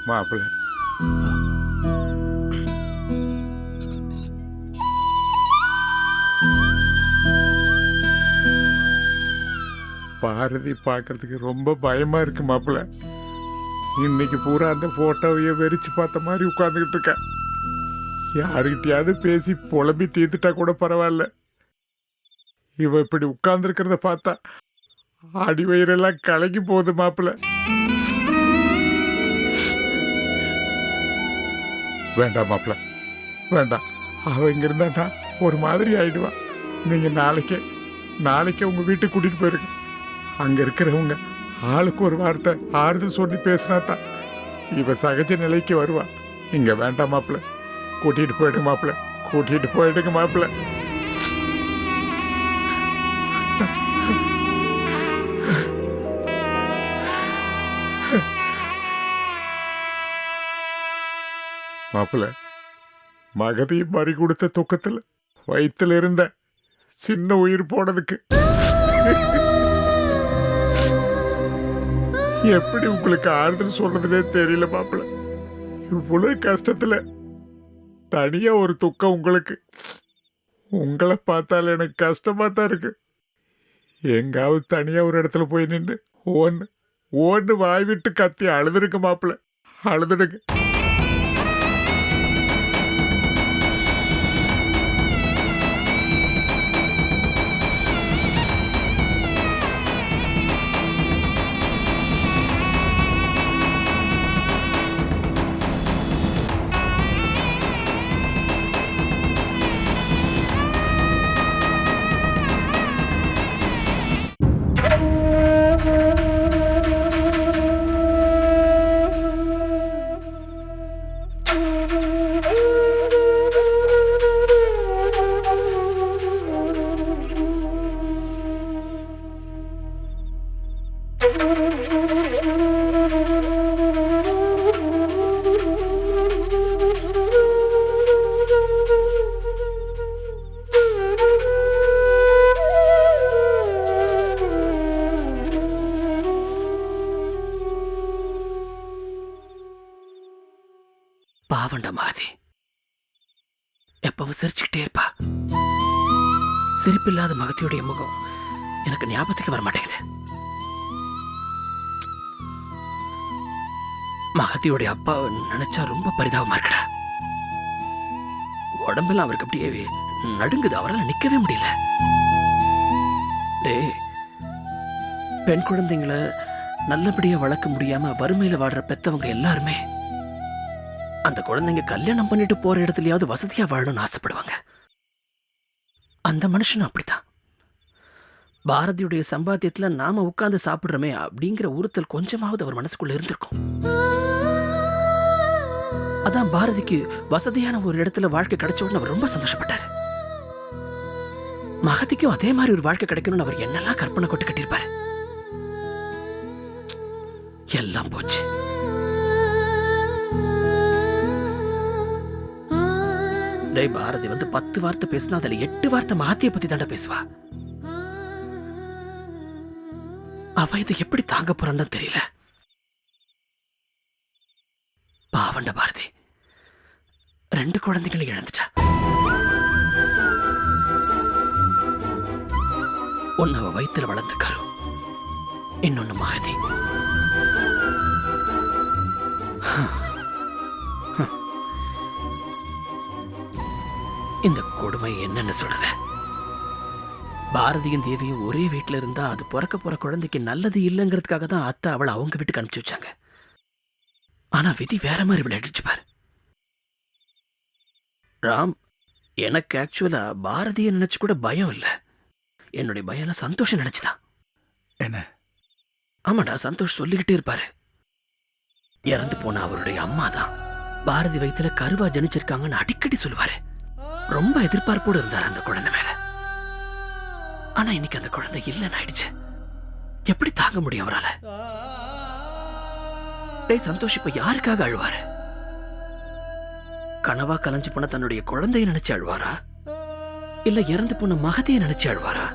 மாப்பிள்ள பாரதி பார்க்கறதுக்கு ரொம்ப பயமா இருக்கு மாப்பிள்ள. இன்னைக்கு பூரா அந்த போட்டோவையே வெறிச்சு பார்த்த மாதிரி உட்கார்ந்துக்கிட்டு இருக்கேன். யாருக்கிட்டையாவது பேசி புலம்பி தீர்த்துட்டா கூட பரவாயில்ல. இவ இப்படி உட்கார்ந்துருக்கிறத பார்த்தா அடி வயிறெல்லாம் கலங்கி போகுது மாப்பிள்ள. வேண்டாம் மாப்பிள்ள, வேண்டாம். அவ இங்க இருந்தா ஒரு மாதிரி ஆயிடுவா. நீங்க நாளைக்கே உங்க வீட்டுக்கு கூட்டிட்டு போயிருங்க. அங்க இருக்கிறவங்க ஆளுக்கு ஒரு வார்த்தை ஆறுதல் சொல்லி பேசினா தான் இவ சகஜ நிலைக்கு வருவா. இங்க வேண்டாம் மாப்பிள்ள, கூட்டிட்டு போயிடுங்க மாப்பிள்ள, கூட்டிட்டு போயிடுங்க மாப்பிள்ள. மாப்பிள்ள, மகதையும் பறி கொடுத்த துக்கத்துல வயிற்றுல இருந்த சின்ன உயிர் போனதுக்கு எப்படி உங்களுக்கு ஆறுதல் சொல்றதுனே தெரியல மாப்பிள்ள. இவ்வளவு கஷ்டத்துல தனியா ஒரு துக்கம் உங்களுக்கு. உங்களை பார்த்தால எனக்கு கஷ்டமா தான் இருக்கு. எங்காவது தனியா ஒரு இடத்துல போய் நின்று ஓன்னு வாய் விட்டு கத்தி அழுதுருங்க மாப்பிள்ள, அழுதுடுங்க. பாவண்டா மாதி எப்பவும் சிரிச்சுக்கிட்டே இருப்பா. சிரிப்பில்லாத மகத்தியுடைய முகம் எனக்கு ஞாபகத்துக்கு வர மாட்டேங்குது. மகத்தியுடைய அப்பா நினைச்சா ரொம்ப பரிதாபமா இருக்கடா. உடம்பெல்லாம் அவருக்கு அப்படியே நடுங்குது. அவரால் நிக்கவே முடியல. டேய், பெண் குழந்தைங்களை நல்லபடியா வளர்க்க முடியாம வறுமையில வாடுற பெத்தவங்க எல்லாருமே அந்த குழந்தைங்க கல்யாணம் பண்ணிட்டு போற இடத்துலயாவது வசதியா வாழணும்னு ஆசைப்படுவாங்க. அந்த மனுஷனும் அப்படித்தான். பாரதியுடைய சம்பாத்தியத்துல நாம உட்கார்ந்து சாப்பிடுறோமே அப்படிங்கிற உறுத்தல் கொஞ்சமாவது அவர் மனசுக்குள்ள இருந்திருக்கும். அதான் பாரதிக்கு வசதியான ஒரு இடத்துல வாழ்க்கை கிடைச்ச உடனே அவர் ரொம்ப சந்தோஷப்பட்டாரு. மகதிக்கும் அதே மாதிரி ஒரு வாழ்க்கை கிடைக்கணும்னு அவர் என்னெல்லாம் கற்பனை கொட்டு கட்டியிருப்பாரு. எல்லாம் போச்சு. டேய், பாரதி 10 வார்த்தை பேசினா அதுல 8 வார்த்தை மகத்திய பத்தி தாண்டா பேசுவா. அவ இதை எப்படி தாங்க போறான்னு தெரியல. பாவண்ட பாரதி 2 குழந்தைகளை இழந்துட்டா. ஒன்னு அவ வயித்துல வளர்ந்த கரு, இன்னொன்னு மகதி. இந்த கொடுமை என்னன்னு சொல்றது? பாரதியும் தேவியும் ஒரே வீட்டுல இருந்தா அது பிறக்க போற குழந்தைக்கு நல்லது இல்லைங்கிறதுக்காக தான் அத்தை அவளை அவங்க வீட்டுக்கு அனுப்பிச்சு வச்சாங்க. ஆனா விதி வேற மாதிரி விளையாடிச்சு பாரு. ராம், எனக்கு ஆக்சுவலா பாரதிய நினைச்சு கூட பயம் இல்ல. என்னுடைய பயம் சந்தோஷம் நினைச்சுதான். என்ன? ஆமாடா, சந்தோஷ் சொல்லிக்கிட்டே இருப்பாரு. இறந்து போன அவருடைய அம்மா தான் பாரதி வயித்துல கருவா ஜனிச்சிருக்காங்கன்னு அடிக்கடி சொல்லுவாரு. ரொம்ப எதிர்பார்ப்போடு இருந்தார் அந்த குழந்தை மேல. ஆனா இன்னைக்கு அந்த குழந்தை இல்லைன்னு ஆயிடுச்சு. எப்படி தாங்க முடியும் அவரால? டேய் சந்தோஷ், இப்ப யாருக்காக அழுவாரு? கனவா கலைஞ்சு போன தன்னுடைய குழந்தைய நினைச்சு அழுவாரா, இல்ல இறந்து போன மகதைய நினைச்சு அழுவாரா,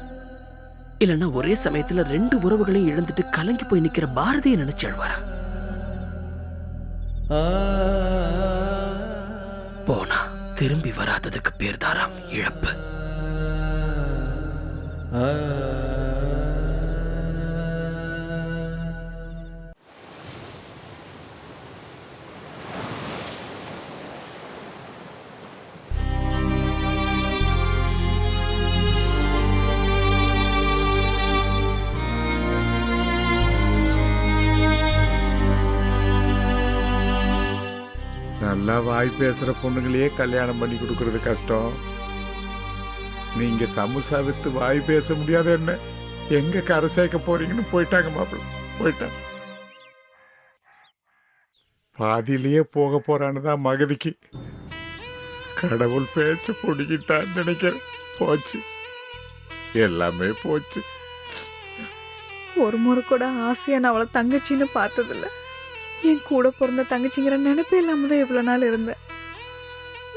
இல்லன்னா ஒரே சமயத்துல 2 உறவுகளையும் இழந்துட்டு கலங்கி போய் நிக்கிற பாரதியை நினைச்சு அழுவாரா? போனா திரும்பி வராததுக்கு பேர் தாராம் இழப்பு. நல்லா வாய் பேசுற பொண்ணுங்களையே கல்யாணம் பண்ணி கொடுக்கறது கஷ்டம். நீங்க சமுசா வித்து வாய் பேச முடியாத என்ன எங்க கரை சேர்க்க போறீங்கன்னு போயிட்டாங்க மாப்பிள்ள, போயிட்டாங்க. பாதியிலேயே போக போறான்னு தான் மகதிக்கு. கடவுள் பேச்சு பிடிக்கிட்டான்னு நினைக்கிறேன். போச்சு, எல்லாமே போச்சு. ஒரு முறை கூட ஆசையா நான் அவளை தங்கச்சின்னு பார்த்ததில்ல. என் கூட பிறந்த தங்கச்சிங்கிற நினைப்பே இல்லாம தான் இவ்வளவு நாள் இருந்தேன்.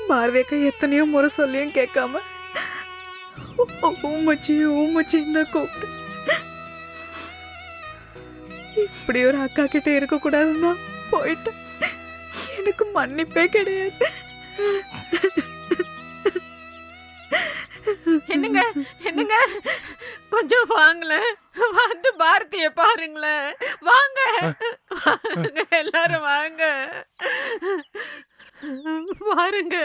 பார்வேக்கா எத்தனையோ முறை சொல்லியும் கேட்காம ஊமச்சி ஊமச்சின்னு தான் கூப்பிட்டு. இப்படி ஒரு அக்கா கிட்ட இருக்க கூடாதுன்னா போயிட்டு எனக்கு மன்னிப்பே கிடையாது. என்னங்க என்னங்க கொஞ்சம் வாங்களேன், வந்து பாரதிய பாருங்களேன். வாங்க வாங்க எல்லாரும் வாங்க பாருங்க.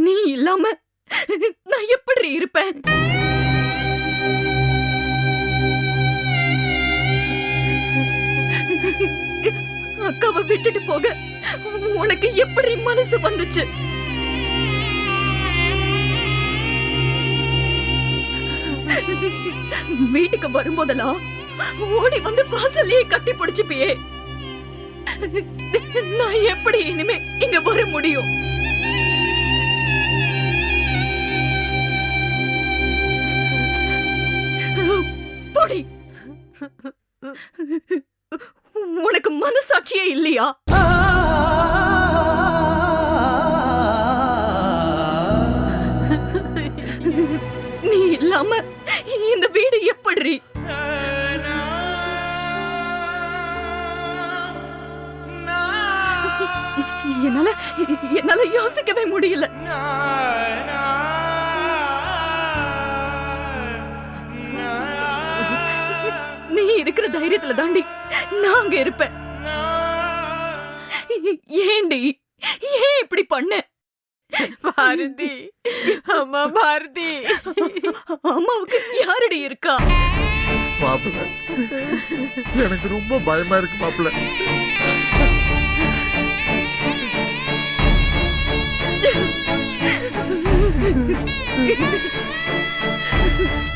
நீ இல்லாம நான் எப்படி இருப்பேன்? அக்காவை விட்டுட்டு போக உனக்கு எப்படி மனசு வந்துச்சு? வீட்டுக்கு வரும்போதெல்லாம் ஓடி வந்து வாசல்லையே கட்டி பிடிச்சுப்பியே. நான் எப்படி இனிமே இங்க வர முடியும்? போடி, உனக்கு மனசாட்சியே இல்லையா? நீ இல்லாம இந்த வீடு எப்படி? என்னால யோசிக்கவே முடியல. நீ இருக்கிற தைரியத்துல தாண்டி நாங்க இருப்பேன். ஏண்டி ஏன் இப்படி பண்ண? பாரதி, அம்மா பாரதி. அம்மாவுக்கு யாரடி இருக்கா? மாப்பிள்ள, எனக்கு ரொம்ப பயமா இருக்கு மாப்பிள்ள.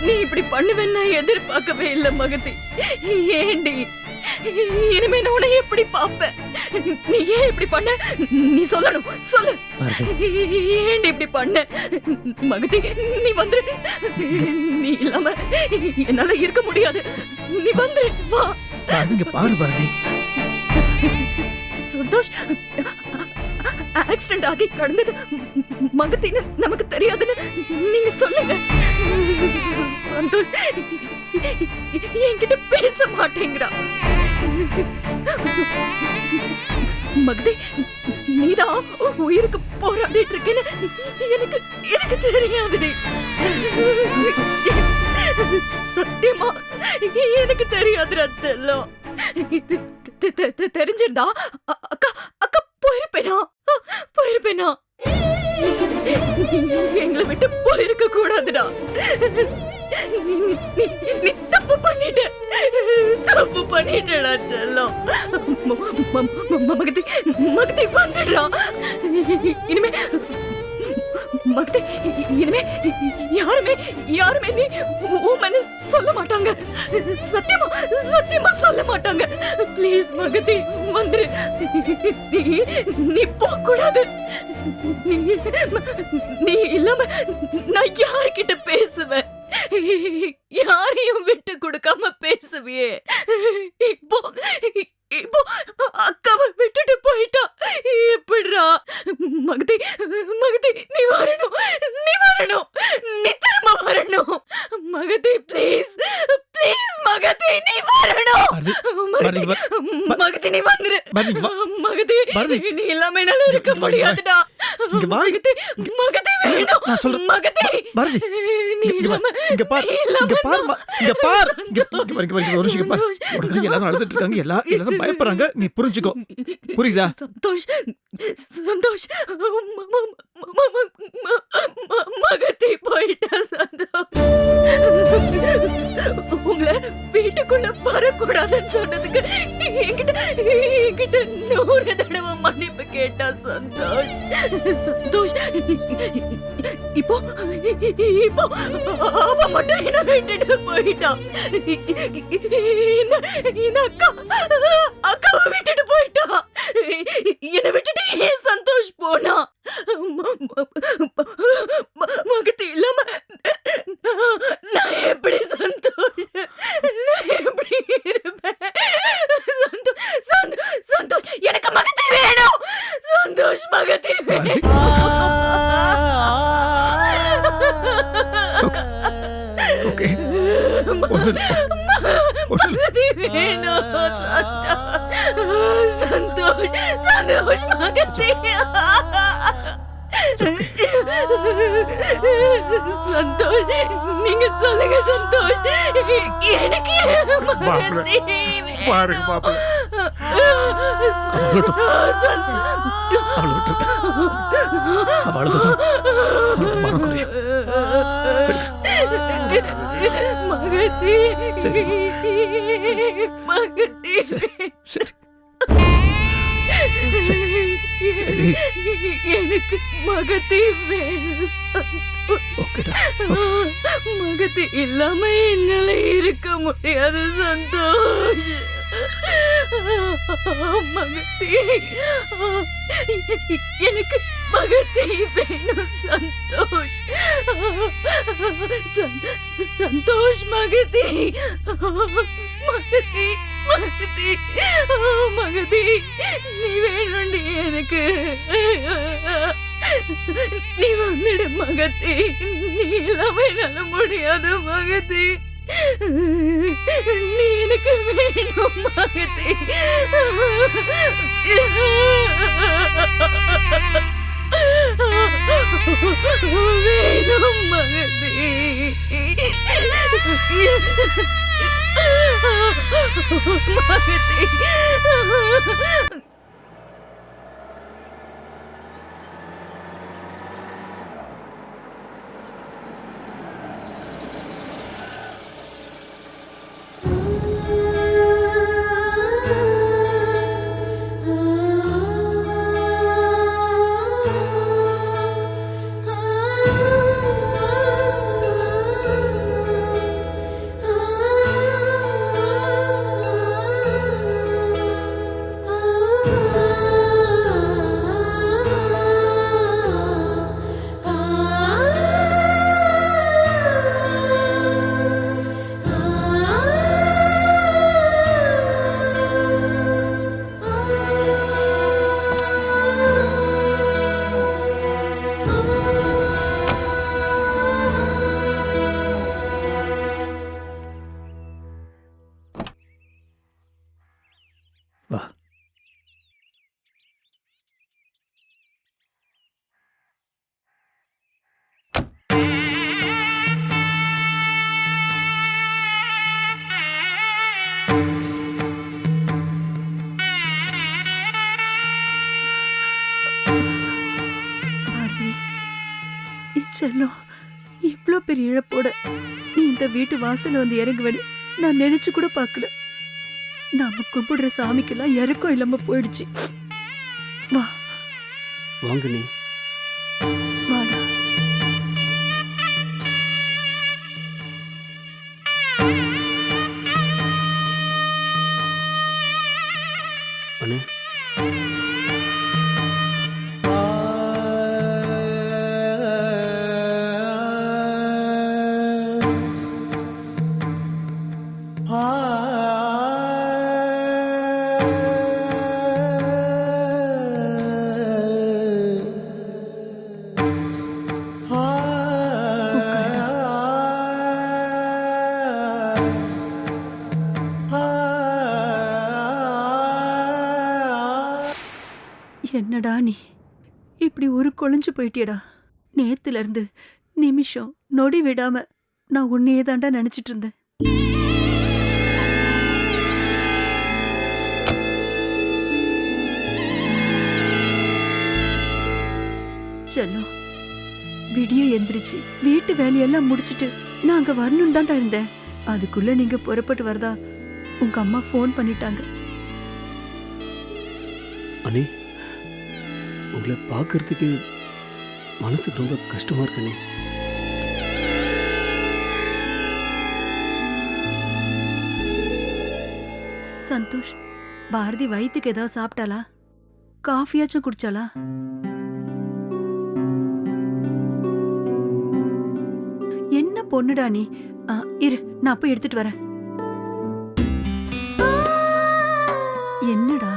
நீ இப்படி பண்ணுவேன்னு எதிர்பார்க்கவே இல்லை மகதி. ஏண்டி இனிமே நான் உன்னை எப்படி பாப்பேன்? நீ ஏன் இப்படி பண்ண? நீ சொல்லணும், சொல்லு. ஏண்டி இப்படி பண்ண? மகதி, நீ வந்துரு. நீ இல்லாம என்னால இருக்க முடியாது. நீ வந்து வா. பாரு பாரதி. சந்தோஷ் ஆக்சிடென்ட் ஆகி கடந்தது மகத்தின்னு நமக்கு தெரியாதுன்னு நீங்க சொல்லுங்க. சந்தோஷ் என்கிட்ட பேச மாட்டேங்கிறா. மகதி, நீதான் உயிருக்கு போராடிட்டு இருக்கேன்னு எனக்கு எனக்கு தெரியாதுடி. சத்தியமா எனக்கு தெரியாதுடா செல்லம். தெரிஞ்சிருந்தா அக்கா அக்கா போயிருப்பேனா எங்களை விட்டு போயிருக்க கூடாதுடா. நீ தப்பு பண்ணிட்டடா செல்லம். மகதி வந்துடுறா. இனிமே மகதி, இனிமே யாருமே நீ ஊமன்னு சொல்ல மாட்டாங்க. சத்தியமா சொல்ல மாட்டாங்க. ப்ளீஸ் மகதி வந்துரு. நீ போக கூடாது. நீ இல்லாம நான் யார்கிட்ட பேசுவேன்? யாரையும் விட்டு கொடுக்காம பேசுவியே. இப்போ அக்காவை விட்டுட்டு போயிட்டா. எப்படிரா? மகதி நீ வரணும். நீ திரும்ப வரணும். மகதி ப்ளீஸ் மகதி நீ வரணும். மகதி நீ வந்துரு. மகதி நீ இல்லாம என்னால இருக்க முடியாதுடா. மகதி வேணும். மகதி நீ இல்லாம எல்லாரும் அழுதுட்டு இருக்காங்க. எல்லாரும் பயப்படுறாங்க. நீ புரிஞ்சுக்கோ. புரியுதா? சந்தோஷ் மகதி போயிட்டா. சந்தோஷ் உங்களை வீட்டுக்குள்ள வரக்கூடாதுன்னு சொன்னதுக்கு என்கிட்ட 100 தடவை மன்னிப்பு கேட்டா. சந்தோஷ் இப்போ அவ மட்டும் என்ன விட்டுட்டு போயிட்டா. இந்த அக்காவை விட்டுட்டு போயிட்டா. என்னை விட்டுட்டு ஏன் சந்தோஷ் போனா? மகத்தி இல்லாம நான் எப்படி இருப்பேன்? சந்தோஷ் எனக்கு மகத்தி வேணும். சந்தோஷ் மகத்தி வேணும். ஓகே, மகதி வேணும். சந்தோஷ் மகத்தி. சந்தோஷ் நீங்க சொல்லுங்க. சந்தோஷ் எனக்கு மகத்தி பாருங்க மாப்பிள்ள. மகத்தி எனக்கு மகத்தி வேணும். மகத்தி இல்லாம என்னால இருக்க முடியாது. சந்தோஷ் மகத்தி எனக்கு மகத்தி வேணும். சந்தோஷ் மகத்தி நீ வேணும்டி எனக்கு. நீ வந்துடு மகத்தி. நீ இல்லாம என்னால முடியாது மகத்தி. நீ எனக்கு வேணும் மகத்தி. வேணும் மகத்தி. மகத்தி வா. பாரதி, செல்லம், இவ்ளோ பெரிய இழப்போட நீ இந்த வீட்டு வாசல்ல வந்து இறங்குவனு நான் நினைச்சு கூட பார்க்கல. நாம கும்பிடுற சாமிக்கெல்லாம் இறக்கம் இல்லாம போயிடுச்சு. வா வாங்க நீ. வாடா. அண்ணே, என்னடா நீ இப்படி ஒரு குழஞ்சு போயிட்டியடா. நேத்துல இருந்து நிமிஷம் நொடி விடாம நான் உன்னையே தாண்டா நினைச்சிட்டு இருந்தேன். செல்லம், விடிய எந்திரிச்சு வீட்டு வேலையெல்லாம் முடிச்சிட்டு நான் அங்க வரணும் தான்டா இருந்தேன். அதுக்குள்ள நீங்க புறப்பட்டு வரதா உங்க அம்மா ஃபோன் பண்ணிட்டாங்க. அண்ணே, உங்களை பார்க்கறதுக்கு மனசுக்கு ரொம்ப கஷ்டமா இருக்கு அண்ணே. சந்தோஷ், பாரதி வயிற்றுக்கு ஏதாவது சாப்பிட்டாளா? காஃபியாச்சும் குடிச்சாளா? என்ன பொண்ணுடா நீ. இரு, நான் போய் எடுத்துட்டு வரேன். என்னடா?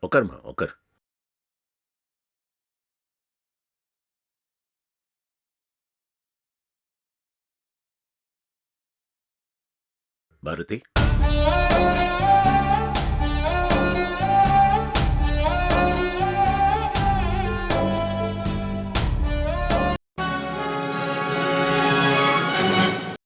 உட்காருமா, உட்கார். பாரதி,